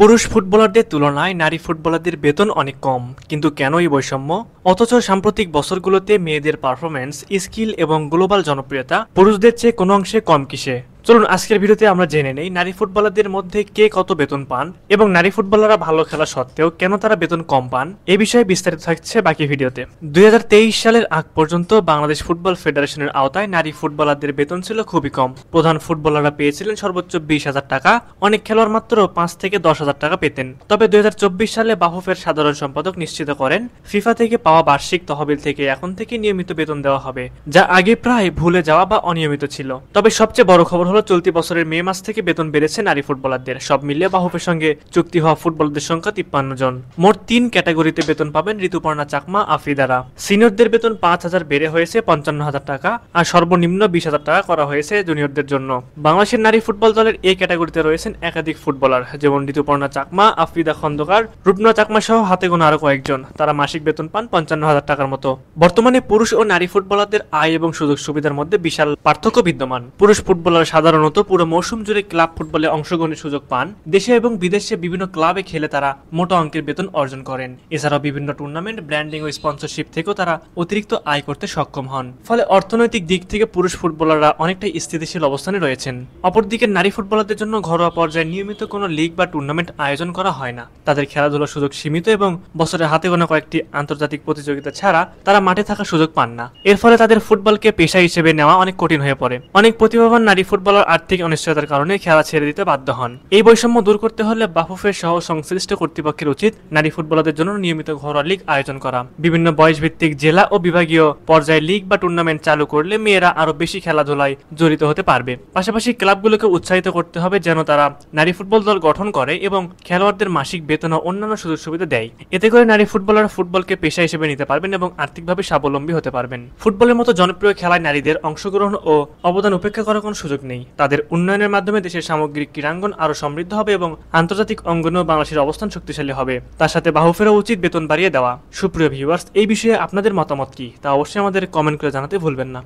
পুরুষ ফুটবলারদের তুলনায় নারী ফুটবলারদের বেতন অনেক কম, কিন্তু কেন এই বৈষম্য? অথচ সাম্প্রতিক বছরগুলোতে মেয়েদের পারফরম্যান্স, স্কিল এবং গ্লোবাল জনপ্রিয়তা পুরুষদের চেয়ে কোনো অংশে কম কিসে? চলুন আজকের ভিডিওতে আমরা জেনে নেই নারী ফুটবলারদের মধ্যে কে কত বেতন পান এবং নারী ফুটবলাররা ভালো খেলা সত্ত্বেও কেন তারা বেতন কম পান, এ বিষয়ে বিস্তারিত থাকছে বাকি ভিডিওতে। 2023 সালের আগ পর্যন্ত বাংলাদেশ ফুটবল ফেডারেশনের আওতায় নারী ফুটবলারদের বেতন ছিল খুবই কম। প্রধান ফুটবলাররা পেয়েছিলেন সর্বোচ্চ 20,000 টাকা, অনেক খেলোয়াড় মাত্র 5 থেকে 10,000 টাকা পেতেন। তবে 2024 সালে বাফুফের সাধারণ সম্পাদক নিশ্চিত করেন ফিফা থেকে পাওয়া বার্ষিক তহবিল থেকে এখন থেকে নিয়মিত বেতন দেওয়া হবে, যা আগে প্রায় ভুলে যাওয়া বা অনিয়মিত ছিল। তবে সবচেয়ে বড় খবর হলো চলতি বছরের মে মাস থেকে বেতন বেড়েছে নারী ফুটবলারদের। সব মিলিয়ে বাফুফের সঙ্গে চুক্তি হওয়া ফুটবলারদের সংখ্যা 53 জন। মোট 3 ক্যাটাগরিতে বেতন পাবেন ঋতুপর্ণা চাকমা, আফ্রিদারা। সিনিয়রদের বেতন 5,000 বেড়ে হয়েছে 55,000 টাকা, আর সর্বনিম্ন 20,000 টাকা করা হয়েছে জুনিয়রদের জন্য। বাংলাদেশের নারী ফুটবল দলের এই ক্যাটাগরিতে রয়েছেন একাধিক ফুটবলার, যেমন ঋতুপর্ণা চাকমা, আফ্রিদা খন্দকার, রূপনা চাকমা সহ হাতে গোনা আরো কয়েকজন। তারা মাসিক বেতন পান 55,000 টাকার মতো। বর্তমানে পুরুষ ও নারী ফুটবলারদের আয় এবং সুযোগ সুবিধার মধ্যে বিশাল পার্থক্য বিদ্যমান। পুরুষ ফুটবলার সাধারণত পুরো মৌসুম জুড়ে ক্লাব ফুটবলে অংশগ্রহণের সুযোগ পান। দেশে এবং বিদেশে বিভিন্ন ক্লাবে খেলে তারা মোটা অঙ্কের বেতন অর্জন করেন। এছাড়াও বিভিন্ন টুর্নামেন্ট, ব্র্যান্ডিং ও স্পন্সরশিপ থেকেও তারা অতিরিক্ত আয় করতে সক্ষম হন। ফলে অর্থনৈতিক দিক থেকে পুরুষ ফুটবলাররা অনেকটাই স্থিতিশীল অবস্থানে রয়েছেন। অপরদিকে নারী ফুটবলারদের জন্য ঘরোয়া পর্যায়ে নিয়মিত কোনো লিগ বা টুর্নামেন্ট আয়োজন করা হয় না। তাদের খেলাধুলার সুযোগ সীমিত এবং বছরে হাতে গোনা কয়েকটি আন্তর্জাতিক প্রতিযোগিতা ছাড়া তারা মাঠে থাকার সুযোগ পান না। এর ফলে তাদের ফুটবলকে পেশা হিসেবে নেওয়া অনেক কঠিন হয়ে পড়ে। অনেক প্রতিভাবান নারী ফুটবলার আর্থিক অনিশ্চয়তার কারণে খেলা ছেড়ে দিতে বাধ্য হন। এই বৈষম্য দূর করতে হলে বাফুফের সহ সংশ্লিষ্ট কর্তৃপক্ষের উচিত নারী ফুটবলারদের জন্য নিয়মিত ঘরোয়া লীগ আয়োজন করা। বিভিন্ন বয়সভিত্তিক জেলা ও বিভাগীয় পর্যায়ে লীগ বা টুর্নামেন্ট চালু করলে মেয়েরা আরো বেশি খেলাধুলায় জড়িত হতে পারবে। পাশাপাশি ক্লাবগুলোকে উৎসাহিত করতে হবে যেন তারা নারী ফুটবল দল গঠন করে এবং খেলোয়াড়দের মাসিক বেতন ও অন্যান্য সুযোগ সুবিধা দেয়। এতে করে নারী ফুটবলাররা ফুটবলকে পেশা হিসেবে নিতে পারবেন এবং আর্থিকভাবে স্বাবলম্বী হতে পারবেন। ফুটবলের মতো জনপ্রিয় খেলায় নারীদের অংশগ্রহণ ও অবদান উপেক্ষা করার কোনো সুযোগ নেই। তাদের উন্নয়নের মাধ্যমে দেশের সামগ্রিক ক্রীড়াঙ্গন আরো সমৃদ্ধ হবে এবং আন্তর্জাতিক অঙ্গনেও বাংলাদেশের অবস্থান শক্তিশালী হবে। তার সাথে বাফুফেরও উচিত বেতন বাড়িয়ে দেওয়া। সুপ্রিয় ভিউয়ার্স, এই বিষয়ে আপনাদের মতামত কি তা অবশ্যই আমাদের কমেন্ট করে জানাতে ভুলবেন না।